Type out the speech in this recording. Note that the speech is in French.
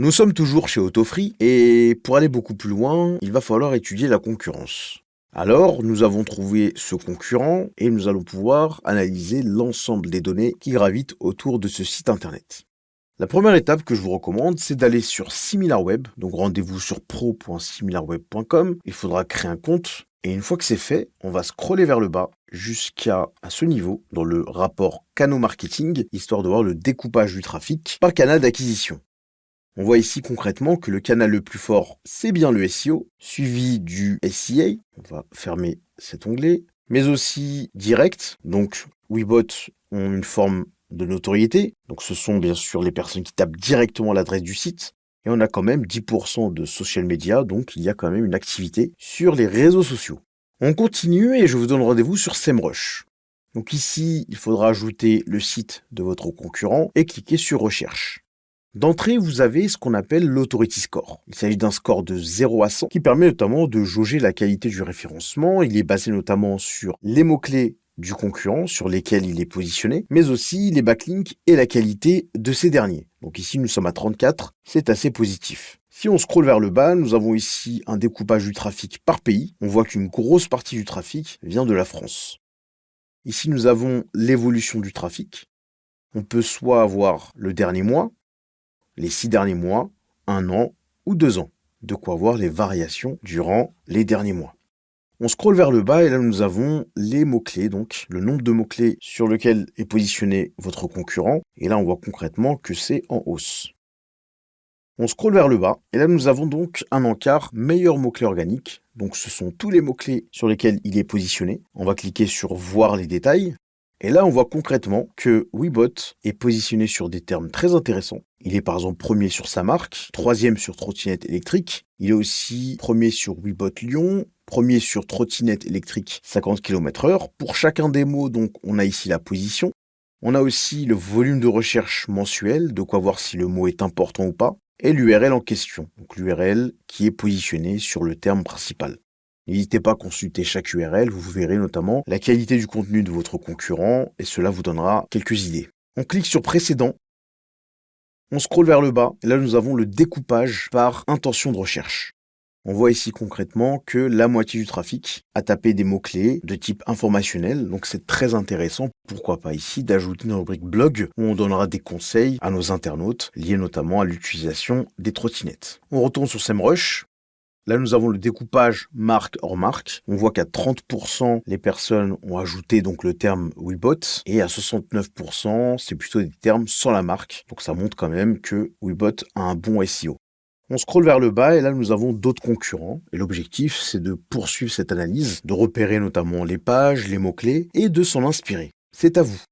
Nous sommes toujours chez Autofree et pour aller beaucoup plus loin, il va falloir étudier la concurrence. Alors, nous avons trouvé ce concurrent et nous allons pouvoir analyser l'ensemble des données qui gravitent autour de ce site internet. La première étape que je vous recommande, c'est d'aller sur SimilarWeb, donc rendez-vous sur pro.similarweb.com, il faudra créer un compte et une fois que c'est fait, on va scroller vers le bas jusqu'à ce niveau dans le rapport canaux marketing, histoire de voir le découpage du trafic par canal d'acquisition. On voit ici concrètement que le canal le plus fort, c'est bien le SEO, suivi du SEA, on va fermer cet onglet, mais aussi direct, donc Webot ont une forme de notoriété, donc ce sont bien sûr les personnes qui tapent directement l'adresse du site, et on a quand même 10% de social media, donc il y a quand même une activité sur les réseaux sociaux. On continue et je vous donne rendez-vous sur SEMrush. Donc ici, il faudra ajouter le site de votre concurrent et cliquer sur recherche. D'entrée, vous avez ce qu'on appelle l'Authority Score. Il s'agit d'un score de 0 à 100 qui permet notamment de jauger la qualité du référencement. Il est basé notamment sur les mots-clés du concurrent sur lesquels il est positionné, mais aussi les backlinks et la qualité de ces derniers. Donc ici, nous sommes à 34, c'est assez positif. Si on scrolle vers le bas, nous avons ici un découpage du trafic par pays. On voit qu'une grosse partie du trafic vient de la France. Ici, nous avons l'évolution du trafic. On peut soit avoir le dernier mois, les 6 derniers mois, 1 an ou 2 ans. De quoi voir les variations durant les derniers mois. On scrolle vers le bas et là nous avons les mots-clés, donc le nombre de mots-clés sur lequel est positionné votre concurrent. Et là on voit concrètement que c'est en hausse. On scrolle vers le bas et là nous avons donc un encart meilleur mot-clé organique. Donc ce sont tous les mots-clés sur lesquels il est positionné. On va cliquer sur voir les détails. Et là, on voit concrètement que Webot est positionné sur des termes très intéressants. Il est par exemple premier sur sa marque, troisième sur trottinette électrique. Il est aussi premier sur Webot Lyon, premier sur trottinette électrique 50 km/h. Pour chacun des mots, donc, on a ici la position. On a aussi le volume de recherche mensuel, de quoi voir si le mot est important ou pas, et l'URL en question, donc l'URL qui est positionnée sur le terme principal. N'hésitez pas à consulter chaque URL, vous verrez notamment la qualité du contenu de votre concurrent et cela vous donnera quelques idées. On clique sur précédent, on scrolle vers le bas et là nous avons le découpage par intention de recherche. On voit ici concrètement que la moitié du trafic a tapé des mots-clés de type informationnel, donc c'est très intéressant, pourquoi pas ici, d'ajouter une rubrique blog où on donnera des conseils à nos internautes liés notamment à l'utilisation des trottinettes. On retourne sur SEMrush. Là, nous avons le découpage marque hors marque. On voit qu'à 30%, les personnes ont ajouté donc le terme Webot et à 69%, c'est plutôt des termes sans la marque. Donc ça montre quand même que Webot a un bon SEO. On scrolle vers le bas et là, nous avons d'autres concurrents. Et l'objectif, c'est de poursuivre cette analyse, de repérer notamment les pages, les mots-clés et de s'en inspirer. C'est à vous.